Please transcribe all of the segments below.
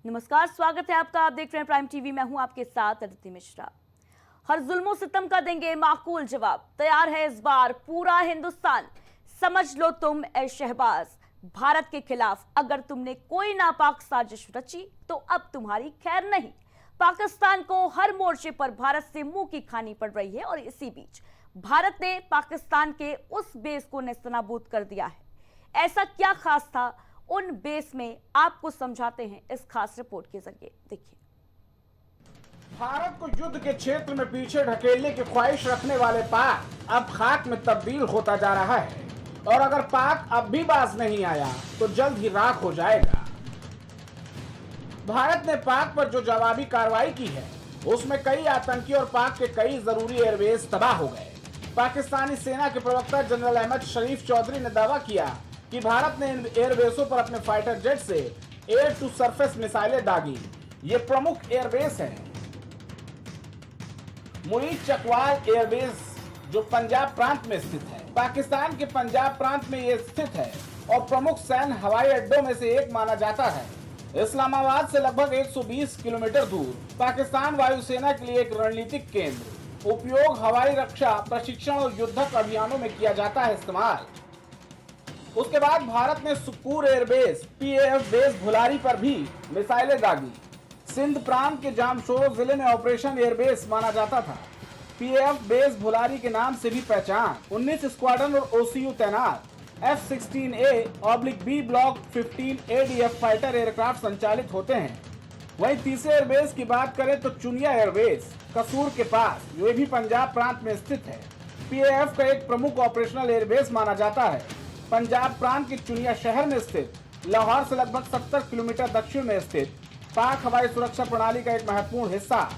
नमस्कार, स्वागत है आपका। आप देख रहे हैं प्राइम टीवी। मैं हूं आपके साथ अदिति मिश्रा। हर जुल्मों सितम का देंगे माकूल जवाब। तैयार है इस बार पूरा हिंदुस्तान। समझ लो तुम ए शहबाज, भारत के खिलाफ अगर तुमने कोई नापाक साजिश रची तो अब तुम्हारी खैर नहीं। पाकिस्तान को हर मोर्चे पर भारत से मुंह की खानी पड़ रही है और इसी बीच भारत ने पाकिस्तान के उस बेस को नेस्तनाबूद कर दिया है। ऐसा क्या खास था उन बेस में, आपको समझाते हैं इस खास रिपोर्ट के जरिए। देखिए, भारत को युद्ध के क्षेत्र में पीछे ढकेलने की ख्वाहिश रखने वाले पाक अब खाक में तब्दील होता जा रहा है और अगर पाक अब भी बाज नहीं आया तो जल्द ही राख हो जाएगा। भारत ने पाक पर जो जवाबी कार्रवाई की है उसमें कई आतंकी और पाक के कई जरूरी एयरबेस तबाह हो गए। पाकिस्तानी सेना के प्रवक्ता जनरल अहमद शरीफ चौधरी ने दावा किया कि भारत ने इन एयरबेसों पर अपने फाइटर जेट से एयर टू सरफेस मिसाइलें दागी। ये प्रमुख एयरबेस हैं मुईज चकवाल एयरबेस जो पंजाब प्रांत में स्थित है। पाकिस्तान के पंजाब प्रांत में ये स्थित है और प्रमुख सैन्य हवाई अड्डों में से एक माना जाता है। इस्लामाबाद से लगभग 120 किलोमीटर दूर पाकिस्तान वायुसेना के लिए एक रणनीतिक केंद्र, उपयोग हवाई रक्षा प्रशिक्षण और युद्धक अभियानों में किया जाता है इस्तेमाल। उसके बाद भारत ने सुकूर एयरबेस पीएएफ बेस भुलारी पर भी मिसाइलें दागी। सिंध प्रांत के जामशोरो जिले में ऑपरेशन एयरबेस माना जाता था। पीएएफ बेस भुलारी के नाम से भी पहचान। 19 स्क्वाड्रन और ओसीयू तैनात। F-16A/B block 15 ADF fighter aircraft संचालित होते हैं। वहीं तीसरे एयरबेस की बात करें तो चुनिया एयरबेस कसूर के पास, ये भी पंजाब प्रांत में स्थित है। पीएएफ का एक प्रमुख ऑपरेशनल एयरबेस माना जाता है। पंजाब प्रांत के चुनिया शहर में स्थित, लाहौर से लगभग 70 किलोमीटर दक्षिण में स्थित पाक हवाई सुरक्षा प्रणाली का एक महत्वपूर्ण हिस्सा।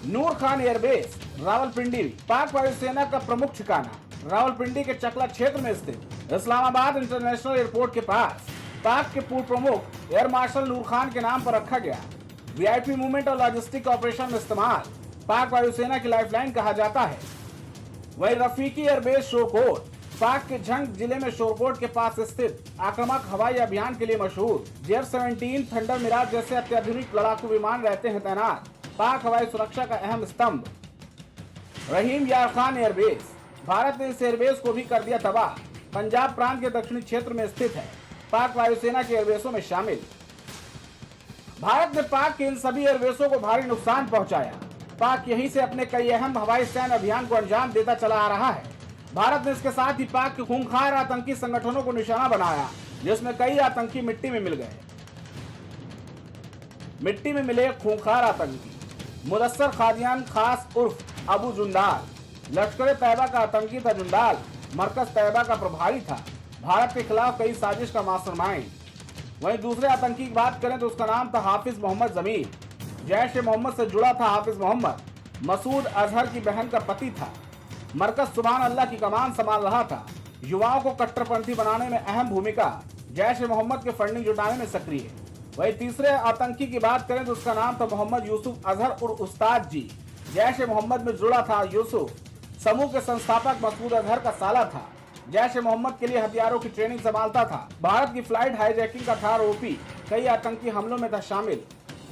नूर खान एयरबेस रावलपिंडी, पाक वायुसेना का प्रमुख ठिकाना रावलपिंडी के चकला क्षेत्र में स्थित इस्लामाबाद इंटरनेशनल एयरपोर्ट के पास। पाक के पूर्व प्रमुख एयर मार्शल नूर खान के नाम पर रखा गया। वीआईपी मूवमेंट और लॉजिस्टिक ऑपरेशन में इस्तेमाल, पाक वायुसेना की लाइफलाइन कहा जाता है। वही रफीकी एयरबेस शोरकोट, पाक के झंग जिले में शोरकोट के पास स्थित आक्रामक हवाई अभियान के लिए मशहूर। J-17 थंडर मिराज जैसे अत्याधुनिक लड़ाकू विमान रहते हैं तैनात। पाक हवाई सुरक्षा का अहम स्तंभ। रहीम यार खान एयरबेस, भारत ने इस एयरबेस को भी कर दिया तबाह। पंजाब प्रांत के दक्षिणी क्षेत्र में स्थित है। पाक वायुसेना के एयरबेसों में शामिल। भारत ने पाक के इन सभी एयरबेसों को भारी नुकसान पहुंचाया। पाक यहीं से अपने कई अहम हवाई सैन्य अभियान को अंजाम देता चला आ रहा है। भारत ने इसके साथ ही पाक के खूंखार आतंकी संगठनों को निशाना बनाया, जिसमें कई आतंकी मिट्टी में मिल गए। मिट्टी में मिले खूंखार आतंकी मुदस्सर खादियान खास उर्फ अबू जुंदाल, लश्कर तैयबा का आतंकी था। जुंदाल मरकज तैयबा का प्रभारी था। भारत के खिलाफ कई साजिश का मास्टरमाइंड। वहीं दूसरे आतंकी की बात करें तो उसका नाम था हाफिज मोहम्मद जमीर। जैश ए मोहम्मद से जुड़ा था। हाफिज मोहम्मद मसूद अजहर की बहन का पति था। मरकज सुभान अल्लाह की कमान संभाल रहा था। युवाओं को कट्टरपंथी बनाने में अहम भूमिका, जैश ए मोहम्मद के फंडिंग जुटाने में सक्रिय। वही तीसरे आतंकी की बात करें तो उसका नाम था मोहम्मद यूसुफ अजहर उर्फ उस्ताद जी। जैश ए मोहम्मद में जुड़ा था। यूसुफ समूह के संस्थापक मसूद अजहर का साला था। जैश ए मोहम्मद के लिए हथियारों की ट्रेनिंग संभालता था। भारत की फ्लाइट हाईजैकिंग का था आरोपी। कई आतंकी हमलों में था शामिल।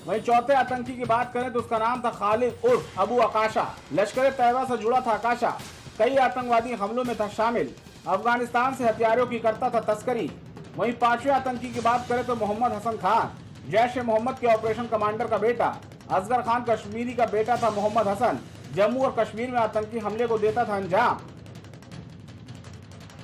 वहीं चौथे आतंकी की बात करें तो उसका नाम था खालिद उर्फ अबू आकाशा। लश्कर तैयबा से जुड़ा था आकाशा। कई आतंकवादी हमलों में था शामिल। अफगानिस्तान से हथियारों की करता था तस्करी। वहीं पांचवें आतंकी की बात करें तो मोहम्मद हसन खान, जैश ए मोहम्मद के ऑपरेशन कमांडर का बेटा। असगर खान कश्मीरी का बेटा था। मोहम्मद हसन जम्मू और कश्मीर में आतंकी हमले को देता था अंजाम।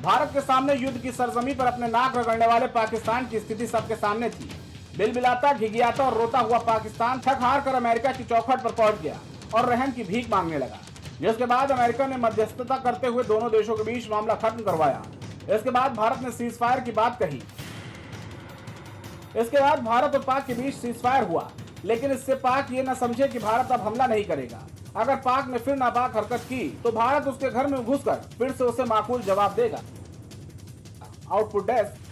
भारत के सामने युद्ध की सरजमी पर अपने नाक रगड़ने वाले पाकिस्तान की स्थिति सबके सामने थी। बिलबिलाता, घिघियाता और रोता हुआ पाकिस्तान थक हार कर अमेरिका की चौखट पर पहुंच गया और रहम की भीख मांगने लगा। जिसके बाद अमेरिका ने मध्यस्थता करते हुए दोनों देशों के बीच मामला खत्म करवाया। इसके बाद भारत ने सीज फायर की बात कही। इसके बाद भारत और पाक के बीच सीज फायर हुआ, लेकिन इससे पाक ये न समझे कि भारत अब हमला नहीं करेगा। अगर पाक ने फिर नापाक हरकत की तो भारत उसके घर में घुसकर फिर से उसे माकूल जवाब देगा। Output desk